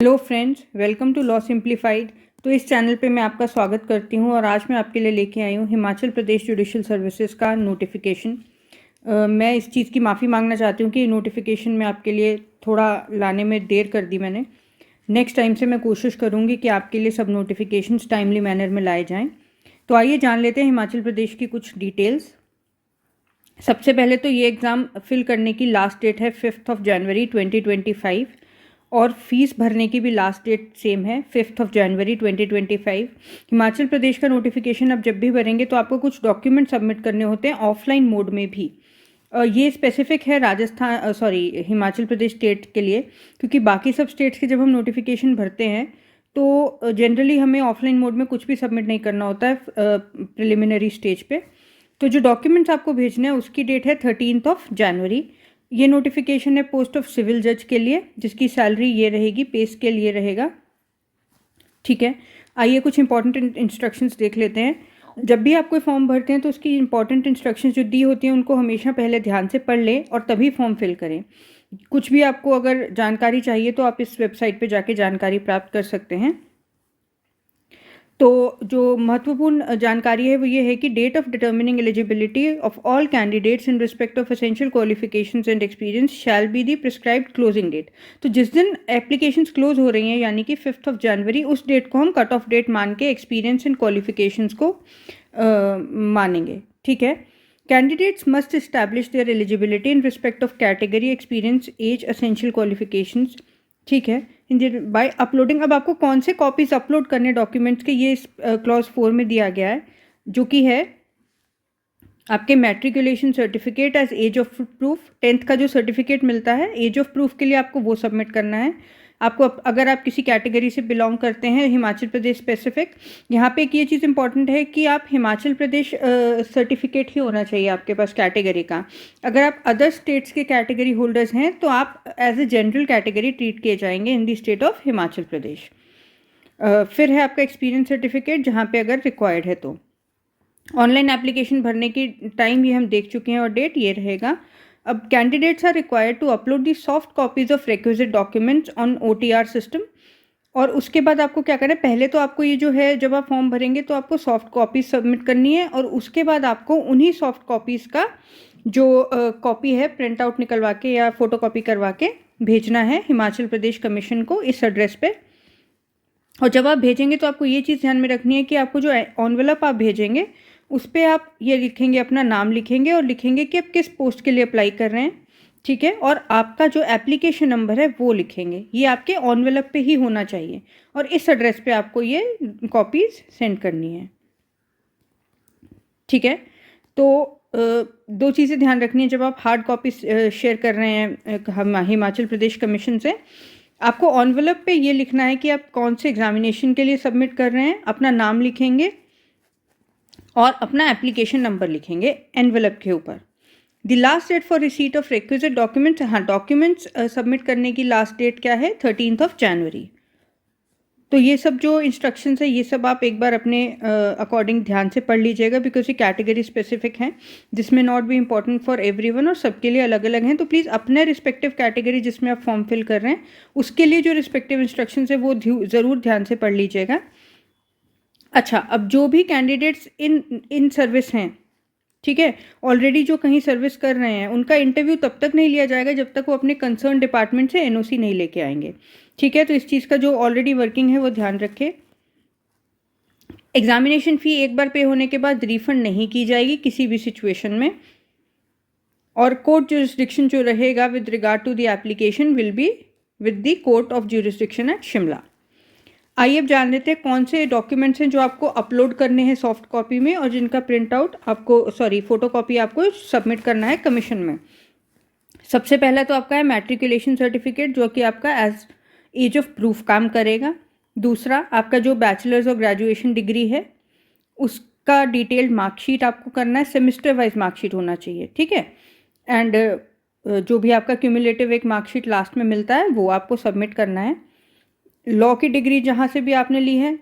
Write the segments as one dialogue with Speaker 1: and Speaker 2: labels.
Speaker 1: Hello friends, welcome to law simplified. तो इस channel पे मैं आपका स्वागत करती हूँ और आज मैं आपके लिए लेके आई हूँ हिमाचल प्रदेश जुडिशल सर्विसेज का नोटिफिकेशन। मैं इस चीज़ की माफ़ी मांगना चाहती हूँ कि नोटिफिकेशन में आपके लिए थोड़ा लाने में देर कर दी मैंने। नेक्स्ट टाइम से मैं कोशिश करूँगी कि आपके लिए सब नोटिफिकेशंस टाइमली मैनर में लाए जाएँ। तो आइए जान लेते हैं हिमाचल प्रदेश की कुछ डिटेल्स। सबसे पहले तो ये एग्ज़ाम फिल करने की लास्ट डेट है 5 जनवरी 2025 और फीस भरने की भी लास्ट डेट सेम है 5 जनवरी 2025। हिमाचल प्रदेश का नोटिफिकेशन अब जब भी भरेंगे तो आपको कुछ डॉक्यूमेंट सबमिट करने होते हैं ऑफलाइन मोड में भी। ये स्पेसिफिक है हिमाचल प्रदेश स्टेट के लिए, क्योंकि बाकी सब स्टेट्स के जब हम नोटिफिकेशन भरते हैं तो जनरली हमें ऑफलाइन मोड में कुछ भी सबमिट नहीं करना होता है प्रिलिमिनरी स्टेज पे। तो जो डॉक्यूमेंट्स आपको भेजने हैं उसकी डेट है 13 जनवरी। ये नोटिफिकेशन है पोस्ट ऑफ सिविल जज के लिए, जिसकी सैलरी ये रहेगी, पे स्केल ये रहेगा। ठीक है, आइए कुछ इंपॉर्टेंट इंस्ट्रक्शंस देख लेते हैं। जब भी आप कोई फॉर्म भरते हैं तो उसकी इंपॉर्टेंट इंस्ट्रक्शंस जो दी होती हैं उनको हमेशा पहले ध्यान से पढ़ लें और तभी फॉर्म फिल करें। कुछ भी आपको अगर जानकारी चाहिए तो आप इस वेबसाइट पे जाके जानकारी प्राप्त कर सकते हैं। तो जो महत्वपूर्ण जानकारी है वो ये है कि date of determining eligibility of all candidates in respect of essential qualifications and experience shall be the prescribed closing date. तो जिस दिन एप्लीकेशंस क्लोज हो रही हैं यानी कि 5 जनवरी, उस डेट को हम कट ऑफ डेट मान के एक्सपीरियंस एंड क्वालिफिकेशंस को मानेंगे। ठीक है, candidates must establish their eligibility in respect of category, experience, age, essential qualifications. ठीक है, बाय अपलोडिंग। अब आपको कौन से कॉपीज अपलोड करने डॉक्यूमेंट्स के, ये क्लॉज 4 में दिया गया है, जो कि है आपके matriculation certificate as age of proof. 10th का जो सर्टिफिकेट मिलता है एज ऑफ प्रूफ के लिए आपको वो सबमिट करना है। आपको अगर आप किसी कैटेगरी से बिलोंग करते हैं हिमाचल प्रदेश स्पेसिफिक, यहाँ पे एक ये चीज़ इंपॉर्टेंट है कि आप हिमाचल प्रदेश सर्टिफिकेट ही होना चाहिए आपके पास कैटेगरी का। अगर आप अदर स्टेट्स के कैटेगरी होल्डर्स हैं तो आप as a general category treat किए जाएंगे in the state of Himachal Pradesh. फिर है आपका एक्सपीरियंस सर्टिफिकेट, जहाँ पे अगर रिक्वायर्ड है तो। ऑनलाइन एप्लीकेशन भरने की टाइम ये हम देख चुके हैं और डेट ये रहेगा। अब candidates are required to upload the soft copies of requisite documents on OTR system. और उसके बाद आपको क्या करना है, पहले तो आपको ये जो है, जब आप फॉर्म भरेंगे तो आपको सॉफ्ट कॉपीज सबमिट करनी है और उसके बाद आपको उन्हीं सॉफ्ट कॉपीज़ का जो कॉपी है प्रिंट आउट निकलवा के या फोटो कॉपी करवा के भेजना है हिमाचल प्रदेश कमीशन को इस एड्रेस पे। और जब आप भेजेंगे तो आपको ये चीज़ ध्यान में रखनी है कि आपको जो एनवेलप आप भेजेंगे उस पर आप ये लिखेंगे, अपना नाम लिखेंगे और लिखेंगे कि आप किस पोस्ट के लिए अप्लाई कर रहे हैं। ठीक है, और आपका जो एप्लीकेशन नंबर है वो लिखेंगे। ये आपके एनवेलप पे ही होना चाहिए और इस एड्रेस पे आपको ये कॉपीज़ सेंड करनी है। ठीक है, तो दो चीज़ें ध्यान रखनी है जब आप हार्ड कॉपी शेयर कर रहे हैं हिमाचल प्रदेश कमीशन से। आपको एनवेलप पे ये लिखना है कि आप कौन से एग्जामिनेशन के लिए सबमिट कर रहे हैं, अपना नाम लिखेंगे और अपना एप्लीकेशन नंबर लिखेंगे एनवेलप के ऊपर। The last date for receipt of requisite documents, हाँ डॉक्यूमेंट्स सबमिट करने की लास्ट डेट क्या है, 13 जनवरी। तो ये सब जो इंस्ट्रक्शंस है ये सब आप एक बार अपने अकॉर्डिंग ध्यान से पढ़ लीजिएगा, बिकॉज ये कैटेगरी स्पेसिफिक हैं, दिस में not be important for everyone और सबके लिए अलग अलग हैं। तो प्लीज़ अपने रिस्पेक्टिव कैटेगरी जिसमें आप फॉर्म फिल कर रहे हैं उसके लिए जो रिस्पेक्टिव इंस्ट्रक्शंस है वो ज़रूर ध्यान से पढ़ लीजिएगा। अच्छा, अब जो भी कैंडिडेट्स इन सर्विस हैं, ठीक है, ऑलरेडी जो कहीं सर्विस कर रहे हैं, उनका इंटरव्यू तब तक नहीं लिया जाएगा जब तक वो अपने कंसर्न डिपार्टमेंट से NOC नहीं लेके आएंगे। ठीक है, तो इस चीज़ का जो ऑलरेडी वर्किंग है वो ध्यान रखें। एग्जामिनेशन फ़ी एक बार पे होने के बाद रिफंड नहीं की जाएगी किसी भी सिचुएशन में। और कोर्ट ज्यूरिसडिक्शन जो रहेगा with regard to the application will be with the court of jurisdiction at Shimla. आइए अब जान लेते हैं कौन से डॉक्यूमेंट्स हैं जो आपको अपलोड करने हैं सॉफ्ट कॉपी में और जिनका प्रिंट आउट आपको फोटो कॉपी आपको सबमिट करना है कमीशन में। सबसे पहला तो आपका है मैट्रिकुलेशन सर्टिफिकेट, जो कि आपका एज एज ऑफ प्रूफ काम करेगा। दूसरा आपका जो बैचलर्स और ग्रेजुएशन डिग्री है उसका डिटेल्ड मार्कशीट आपको करना है, सेमेस्टर वाइज मार्कशीट होना चाहिए। ठीक है, एंड जो भी आपका क्यूमुलेटिव एक मार्कशीट लास्ट में मिलता है वो आपको सबमिट करना है। लॉ की डिग्री जहाँ से भी आपने ली है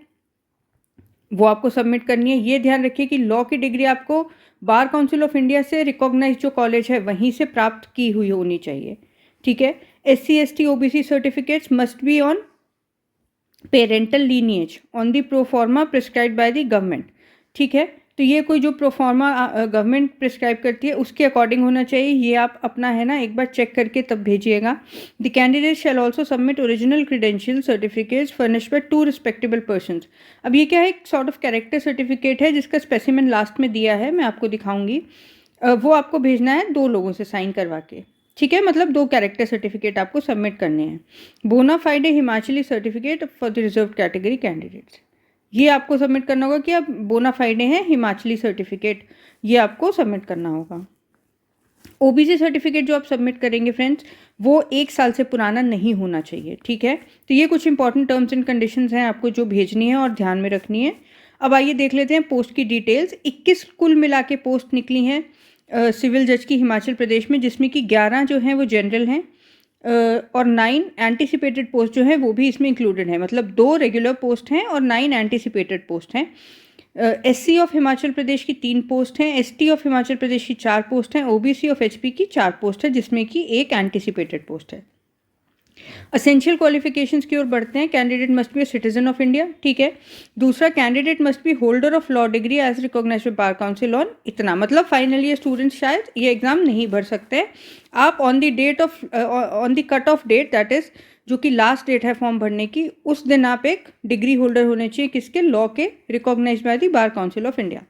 Speaker 1: वो आपको सबमिट करनी है। ये ध्यान रखिए कि लॉ की डिग्री आपको बार काउंसिल ऑफ इंडिया से रिकॉग्नाइज जो कॉलेज है वहीं से प्राप्त की हुई होनी चाहिए। ठीक है, SC ST OBC certificates must be on parental lineage on the proforma prescribe by the government. ठीक है, तो ये कोई जो प्रोफॉर्मा गवर्नमेंट प्रिस्क्राइब करती है उसके अकॉर्डिंग होना चाहिए। ये आप अपना है ना एक बार चेक करके तब भेजिएगा। The candidate shall also submit original credential certificates furnished bye 2 respectable persons. अब ये क्या है, एक सॉर्ट ऑफ कैरेक्टर सर्टिफिकेट है जिसका स्पेसिमेन लास्ट में दिया है, मैं आपको दिखाऊंगी। वो आपको भेजना है 2 लोगों से साइन करवा के। ठीक है, मतलब 2 कैरेक्टर सर्टिफिकेट आपको सबमिट करने हैं। Bonafide Himachali certificate for the reserve category candidates, ये आपको सबमिट करना होगा कि आप बोनाफाइडे हैं हिमाचली सर्टिफिकेट, ये आपको सबमिट करना होगा। ओबीसी सर्टिफिकेट जो आप सबमिट करेंगे फ्रेंड्स, वो 1 साल से पुराना नहीं होना चाहिए। ठीक है, तो ये कुछ इंपॉर्टेंट टर्म्स एंड कंडीशंस हैं आपको जो भेजनी है और ध्यान में रखनी है। अब आइए देख लेते हैं पोस्ट की डिटेल्स। 21 कुल मिला के पोस्ट निकली हैं सिविल जज की हिमाचल प्रदेश में, जिसमें कि 11 जो हैं वो जनरल हैं और 9 एंटीसिपेटेड पोस्ट जो है वो भी इसमें इंक्लूडेड है। मतलब 2 रेगुलर पोस्ट हैं और 9 एंटीसिपेटेड पोस्ट हैं। एससी ऑफ हिमाचल प्रदेश की 3 पोस्ट हैं, एसटी ऑफ हिमाचल प्रदेश की 4 पोस्ट हैं, ओबीसी ऑफ एचपी की 4 पोस्ट है, जिसमें कि 1 एंटीसिपेटेड पोस्ट है। असेंशियल क्वालिफिकेशंस की ओर बढ़ते हैं। Candidate must be a citizen of India. ठीक है, दूसरा candidate must be holder of law degree as recognised by bar council on इतना, मतलब फाइनल ईयर स्टूडेंट्स शायद ये एग्जाम नहीं भर सकते हैं। आप on the cut off date, that is जो कि लास्ट डेट है फॉर्म भरने की, उस दिन आप एक डिग्री होल्डर होने चाहिए किसके, लॉ के, recognised by the bar council of India.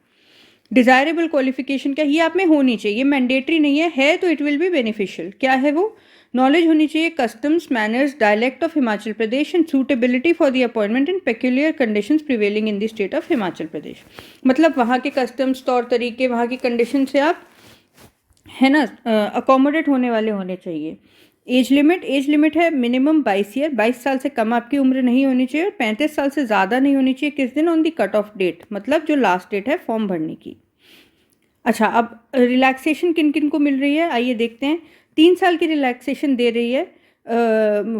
Speaker 1: Desirable qualification क्या, ये आप में होनी चाहिए, ये मैंडेटरी नहीं है तो इट विल बी बेनिफिशियल। क्या है वो, नॉलेज होनी चाहिए customs, manners, dialect of Himachal Pradesh and suitability for the appointment in peculiar conditions prevailing in the state of Himachal Pradesh. मतलब वहाँ के कस्टम्स, तौर तरीके, वहाँ की कंडीशन से आप है ना अकोमोडेट होने वाले होने चाहिए। एज लिमिट है मिनिमम 22 ईयर, 22 साल से कम आपकी उम्र नहीं होनी चाहिए और 35 साल से ज़्यादा नहीं होनी चाहिए। किस दिन, on the cut off date, मतलब जो लास्ट डेट है फॉर्म भरने की। अच्छा, अब रिलैक्सेशन किन किन को मिल रही है आइए देखते हैं। 3 साल की रिलैक्सेशन दे रही है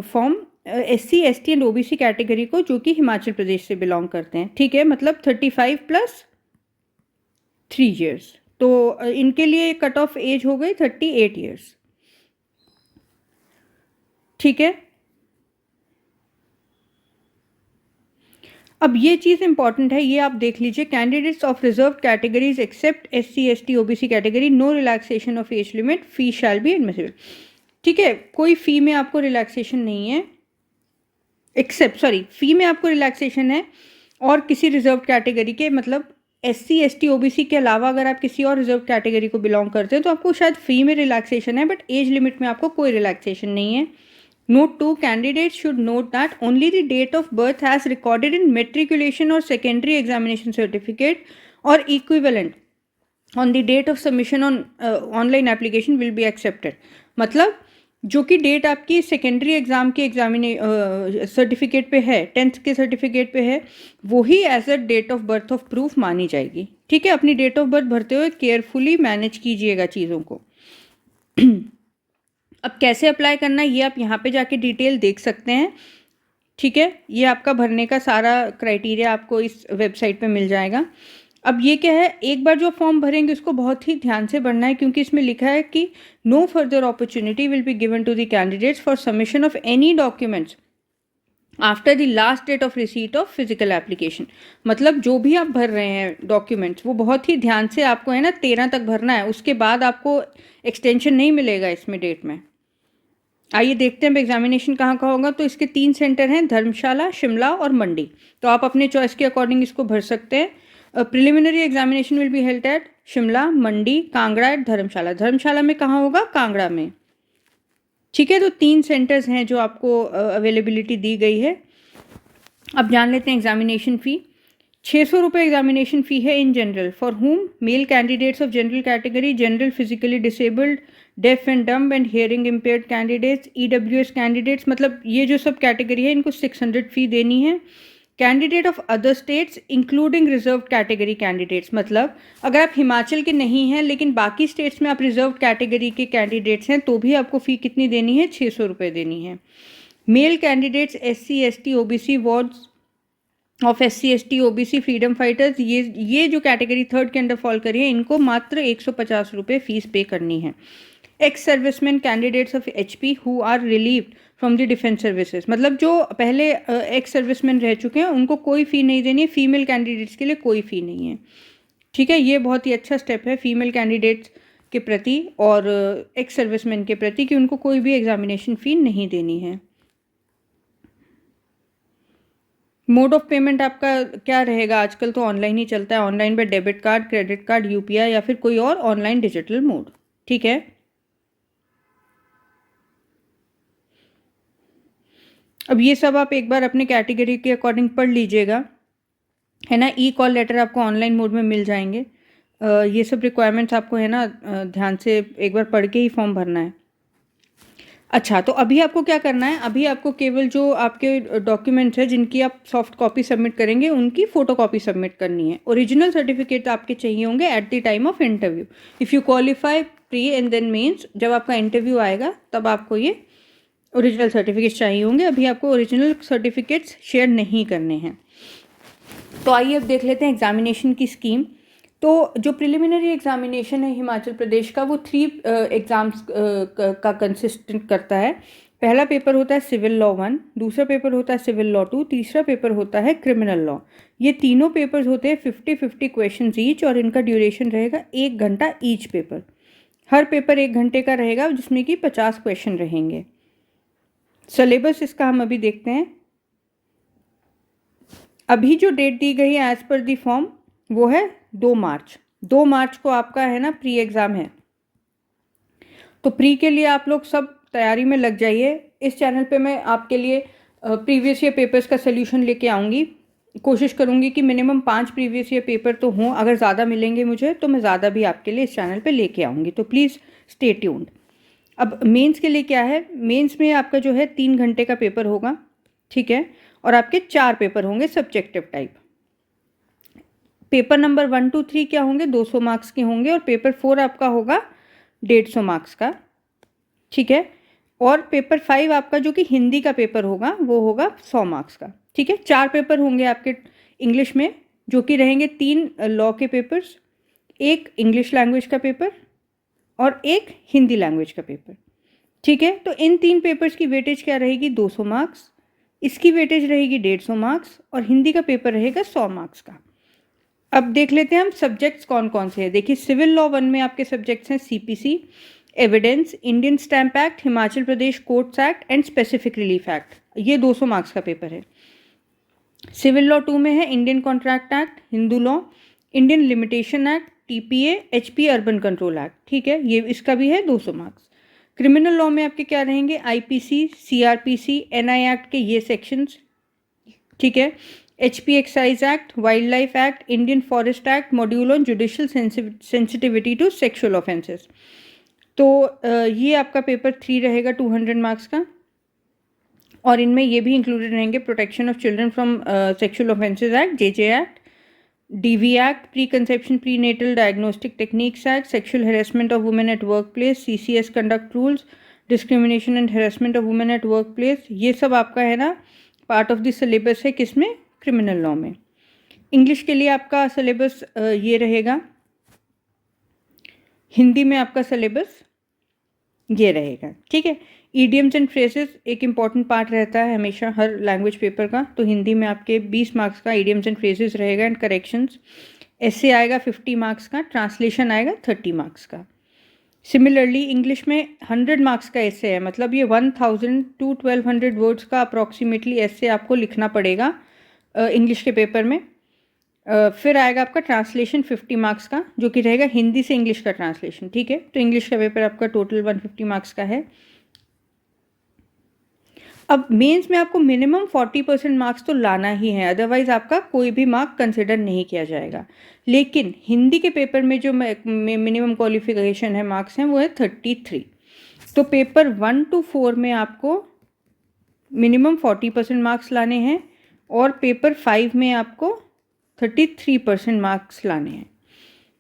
Speaker 1: form SC, ST and OBC category को जो कि हिमाचल प्रदेश से बिलोंग करते हैं। ठीक है, मतलब 35 + 3 ईयर्स, तो इनके लिए कट ऑफ एज हो गई 38 ईयर्स। ठीक है, अब ये चीज़ इंपॉर्टेंट है, ये आप देख लीजिए। Candidates of reserve categories except SC, ST, OBC category, no relaxation of age limit, fee shall be admissible. ठीक है, कोई फी में आपको रिलैक्सेशन नहीं है, फी में आपको रिलैक्सेशन है और किसी रिजर्व कैटेगरी के, मतलब एससी, एसटी, ओबीसी के अलावा अगर आप किसी और रिजर्व कैटेगरी को बिलोंग करते हैं तो आपको शायद फी में रिलैक्सेशन है, बट एज लिमिट में आपको कोई रिलैक्सेशन नहीं है। Note 2, candidates should note that only the date of birth as recorded in matriculation or secondary examination certificate or equivalent on the date of submission on online application will be accepted। मतलब जो कि date आपकी secondary exam के certificate पे है, 10th के certificate पे है, वही as a date of birth of proof मानी जाएगी। ठीक है, अपनी डेट ऑफ बर्थ भरते हुए केयरफुली मैनेज कीजिएगा चीज़ों को। अब कैसे अप्लाई करना है ये आप यहाँ पे जाके डिटेल देख सकते हैं। ठीक है, ये आपका भरने का सारा क्राइटेरिया आपको इस वेबसाइट पे मिल जाएगा। अब ये क्या है, एक बार जो फॉर्म भरेंगे उसको बहुत ही ध्यान से भरना है, क्योंकि इसमें लिखा है कि no further opportunity will be given to the candidates for submission of any documents after the last date of receipt of physical application. मतलब जो भी आप भर रहे हैं डॉक्यूमेंट्स वो बहुत ही ध्यान से आपको है ना 13 तक भरना है, उसके बाद आपको एक्सटेंशन नहीं मिलेगा इसमें डेट में। आइए देखते हैं एग्जामिनेशन कहाँ का होगा। तो इसके 3 सेंटर हैं, धर्मशाला, शिमला और मंडी। तो आप अपने चॉइस के अकॉर्डिंग इसको भर सकते हैं। Preliminary examination will be held at Shimla, Mandi, Kangra at Dharamshala. Dharamshala में कहाँ होगा, कांगड़ा में। ठीक है, तो 3 सेंटर्स हैं जो आपको अवेलेबिलिटी दी गई है। अब जान लेते हैं एग्जामिनेशन फ़ी। 600 रुपये एग्जामिनेशन फ़ी है इन जनरल, फॉर हुम male candidates of general category, general physically disabled, deaf and dumb and hearing impaired candidates, EWS candidates, मतलब ये जो सब कैटेगरी है इनको 600 फ़ी देनी है। Candidate of other states including reserve category candidates, मतलब अगर आप हिमाचल के नहीं हैं लेकिन बाकी स्टेट्स में आप रिजर्व कैटेगरी के कैंडिडेट्स हैं तो भी आपको फ़ी कितनी देनी है, 600 रुपये देनी है। Male candidates SC, ST, OBC, wards of SC, ST, OBC, freedom fighters, ये जो कैटेगरी 3rd के अंडर फॉल करी है इनको मात्र 150 रुपये फीस पे करनी है। Ex serviceman candidates of HP who are relieved from the defence services, मतलब जो पहले एक्स सर्विसमैन रह चुके हैं उनको कोई फ़ी नहीं देनी है, फीमेल कैंडिडेट्स के लिए कोई फ़ी नहीं है। ठीक है, ये बहुत ही अच्छा स्टेप है फीमेल कैंडिडेट्स के प्रति और एक्स सर्विसमैन के प्रति कि उनको कोई भी एग्जामिनेशन फ़ी नहीं देनी है। मोड ऑफ पेमेंट आपका क्या रहेगा? आजकल तो ऑनलाइन ही चलता है, ऑनलाइन पे debit card, credit card, UPI या फिर कोई और ऑनलाइन डिजिटल मोड। ठीक है, अब ये सब आप एक बार अपने कैटेगरी के अकॉर्डिंग पढ़ लीजिएगा, है ना। ई कॉल लेटर आपको ऑनलाइन मोड में मिल जाएंगे। ये सब रिक्वायरमेंट्स आपको, है ना, ध्यान से एक बार पढ़ के ही फॉर्म भरना है। अच्छा, तो अभी आपको क्या करना है? अभी आपको केवल जो आपके डॉक्यूमेंट्स हैं जिनकी आप सॉफ्ट कॉपी सबमिट करेंगे उनकी फ़ोटो कॉपी सबमिट करनी है। ओरिजिनल सर्टिफिकेट आपके चाहिए होंगे at the time of interview. If you qualify pre and then mains, जब आपका इंटरव्यू आएगा तब आपको ये ओरिजिनल सर्टिफिकेट्स चाहिए होंगे। अभी आपको ओरिजिनल सर्टिफिकेट्स शेयर नहीं करने हैं। तो आइए अब देख लेते हैं एग्जामिनेशन की स्कीम। तो जो प्रिलिमिनरी एग्जामिनेशन है हिमाचल प्रदेश का, वो 3 एग्ज़ाम्स का कंसिस्टेंट करता है। पहला पेपर होता है सिविल लॉ 1, दूसरा पेपर होता है सिविल लॉ 2, तीसरा पेपर होता है क्रिमिनल लॉ। ये तीनों पेपर्स होते हैं 50-50 क्वेश्चन ईच और इनका ड्यूरेशन रहेगा 1 घंटा ईच पेपर। हर पेपर 1 घंटे का रहेगा जिसमें कि 50 क्वेश्चन रहेंगे। सिलेबस इसका हम अभी देखते हैं। अभी जो डेट दी गई है एज पर दी फॉर्म वो है 2 मार्च। 2 मार्च को आपका, है ना, प्री एग्ज़ाम है। तो प्री के लिए आप लोग सब तैयारी में लग जाइए। इस चैनल पे मैं आपके लिए प्रीवियस ईयर पेपर्स का सोल्यूशन लेके आऊँगी। कोशिश करूँगी कि मिनिमम 5 प्रीवियस ईयर पेपर तो हों। अगर ज़्यादा मिलेंगे मुझे तो मैं ज़्यादा भी आपके लिए इस चैनल पे लेके आऊँगी, तो प्लीज़ स्टे ट्यून्ड। अब मेंस के लिए क्या है? मेंस में आपका जो है 3 घंटे का पेपर होगा, ठीक है, और आपके 4 पेपर होंगे सब्जेक्टिव टाइप। पेपर नंबर 1, 2, 3 क्या होंगे? 200 मार्क्स के होंगे और पेपर 4 आपका होगा 150 मार्क्स का, ठीक है। और पेपर 5 आपका जो कि हिंदी का पेपर होगा वो होगा 100 मार्क्स का, ठीक है। 4 पेपर होंगे आपके इंग्लिश में जो कि रहेंगे 3 लॉ के पेपर्स, 1 इंग्लिश लैंग्वेज का पेपर और 1 हिंदी लैंग्वेज का पेपर, ठीक है। तो इन 3 पेपर्स की वेटेज क्या रहेगी? 200 मार्क्स, इसकी वेटेज रहेगी 150 मार्क्स और हिंदी का पेपर रहेगा 100 मार्क्स का। अब देख लेते हैं हम सब्जेक्ट्स कौन कौन से हैं। देखिए, सिविल लॉ 1 में आपके सब्जेक्ट्स हैं CPC, evidence, Indian stamp act, Himachal Pradesh courts act and specific relief act. ये 200 मार्क्स का पेपर है। सिविल लॉ 2 में है Indian contract act, Hindu law, Indian limitation act, TPA, HP urban control act, ठीक है, ये इसका भी है 200 मार्क्स। क्रिमिनल लॉ में आपके क्या रहेंगे? आईपीसी, सीआरपीसी, एनआई एक्ट के ये सेक्शंस, ठीक है, HP excise act, wild life act, Indian forest act, module on judicial sensitivity to sexual offences. तो ये आपका पेपर 3 रहेगा 200 मार्क्स का और इनमें ये भी इंक्लूडेड रहेंगे protection of children from sexual offences act, JJ act, DV act, pre conception pre natal diagnostic techniques act, sexual harassment of women at work place, CCS conduct rules, discrimination and harassment of women at work place. ये सब आपका, है ना, part of the syllabus है। किसमें? Criminal law में। English के लिए आपका सिलेबस ये रहेगा, हिंदी में आपका सिलेबस ये रहेगा, ठीक है। ईडियम्स एंड फ्रेजेस एक इम्पॉर्टेंट पार्ट रहता है हमेशा हर लैंग्वेज पेपर का, तो हिंदी में आपके 20 मार्क्स का ईडियम्स एंड फ्रेजेस रहेगा एंड करेक्शंस। ऐसे आएगा 50 मार्क्स का, ट्रांसलेशन आएगा 30 मार्क्स का। सिमिलरली इंग्लिश में 100 मार्क्स का ऐसे है, मतलब ये 1000 to 1200 वर्ड्स का अप्रॉक्सीमेटली ऐसे आपको लिखना पड़ेगा इंग्लिश के पेपर में। फिर आएगा आपका ट्रांसलेशन 50 मार्क्स का, जो कि रहेगा हिंदी से इंग्लिश का ट्रांसलेशन, ठीक है। तो इंग्लिश का पेपर आपका टोटल 150 मार्क्स का है। अब मेंस में आपको मिनिमम 40% मार्क्स तो लाना ही है, अदरवाइज आपका कोई भी मार्क कंसिडर नहीं किया जाएगा। लेकिन हिंदी के पेपर में जो मिनिमम क्वालिफिकेशन है मार्क्स हैं वो है 33। तो पेपर 1 to 4 में आपको मिनिमम 40% मार्क्स लाने हैं और पेपर 5 में आपको 33% मार्क्स लाने हैं।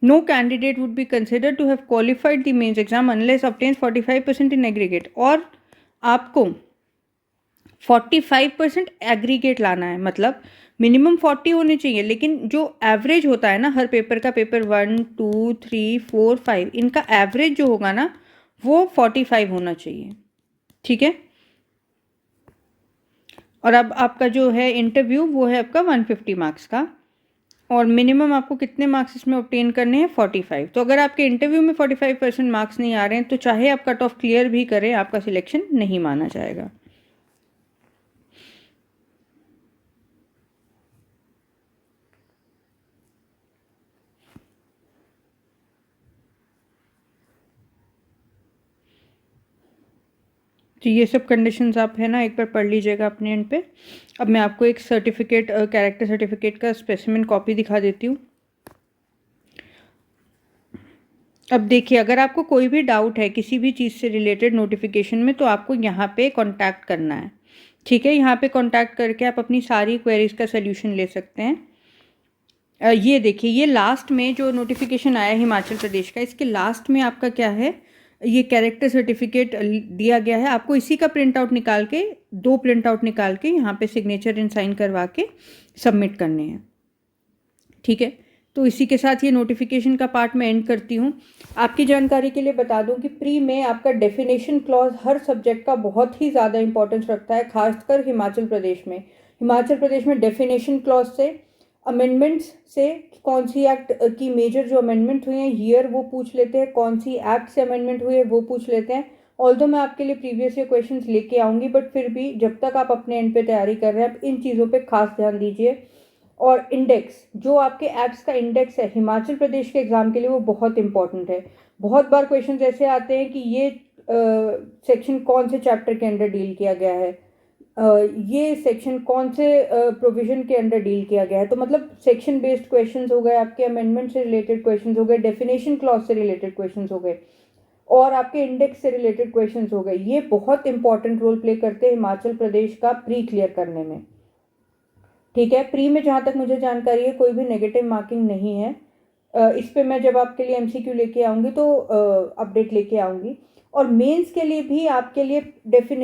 Speaker 1: No candidate would be considered to have qualified the mains exam unless obtains 45% in aggregate। और आपको 45% एग्रीगेट लाना है, मतलब मिनिमम 40 होने चाहिए, लेकिन जो एवरेज होता है ना हर पेपर का, पेपर 1, 2, 3, 4, 5, इनका एवरेज जो होगा ना वो 45 होना चाहिए, ठीक है। और अब आपका जो है इंटरव्यू वो है आपका 150 मार्क्स का, और मिनिमम आपको कितने मार्क्स इसमें ऑब्टेन करने हैं 45। तो अगर आपके इंटरव्यू में 45% मार्क्स नहीं आ रहे हैं तो चाहे आप कट ऑफ क्लियर भी करें आपका सिलेक्शन नहीं माना जाएगा। तो ये सब कंडीशंस आप है ना एक बार पढ़ लीजिएगा अपने एंड पे। अब मैं आपको एक सर्टिफिकेट कैरेक्टर सर्टिफिकेट का स्पेसिमेन कॉपी दिखा देती हूँ। अब देखिए, अगर आपको कोई भी डाउट है किसी भी चीज़ से रिलेटेड नोटिफिकेशन में तो आपको यहाँ पे कांटेक्ट करना है, ठीक है। यहाँ पे कांटेक्ट करके आप अपनी सारी क्वेरीज का सल्यूशन ले सकते हैं। ये देखिए, ये लास्ट में जो नोटिफिकेशन आया हिमाचल प्रदेश का, इसके लास्ट में आपका क्या है, ये कैरेक्टर सर्टिफिकेट दिया गया है। आपको इसी का प्रिंट आउट निकाल के, 2 प्रिंट आउट निकाल के यहाँ पे सिग्नेचर एंड साइन करवा के सबमिट करने हैं, ठीक है। तो इसी के साथ ये नोटिफिकेशन का पार्ट मैं एंड करती हूँ। आपकी जानकारी के लिए बता दूं कि प्री में आपका डेफिनेशन क्लॉज हर सब्जेक्ट का बहुत ही ज़्यादा इंपॉर्टेंस रखता है, खासकर हिमाचल प्रदेश में। हिमाचल प्रदेश में डेफिनेशन क्लॉज से, अमेंडमेंट्स से, कौन सी एक्ट की मेजर जो अमेंडमेंट हुई हैं ईयर वो पूछ लेते हैं, कौन सी एक्ट से अमेंडमेंट हुई है वो पूछ लेते हैं। ऑल्दो मैं आपके लिए प्रीवियस ईयर क्वेश्चंस लेके आऊँगी, बट फिर भी जब तक आप अपने एंड पे तैयारी कर रहे हैं आप इन चीज़ों पे खास ध्यान दीजिए। और इंडेक्स, जो आपके एक्ट्स का इंडेक्स है हिमाचल प्रदेश के एग्जाम के लिए, वो बहुत इंपॉर्टेंट है। बहुत बार क्वेश्चन ऐसे आते हैं कि ये सेक्शन कौन से चैप्टर के अंडर डील किया गया है, ये सेक्शन कौन से प्रोविजन के अंडर डील किया गया है। तो मतलब सेक्शन बेस्ड क्वेश्चंस हो गए, आपके अमेंडमेंट से रिलेटेड क्वेश्चंस हो गए, डेफिनेशन क्लॉज से रिलेटेड क्वेश्चंस हो गए, और आपके इंडेक्स से रिलेटेड क्वेश्चंस हो गए। ये बहुत इंपॉर्टेंट रोल प्ले करते हैं हिमाचल प्रदेश का प्री क्लियर करने में, ठीक है। प्री में जहाँ तक मुझे जानकारी है कोई भी नेगेटिव मार्किंग नहीं है। इस पे मैं जब आपके लिए एमसीक्यू लेके आऊँगी तो अपडेट लेके आऊँगी। और मेंस के लिए भी आपके लिए डेफिनेट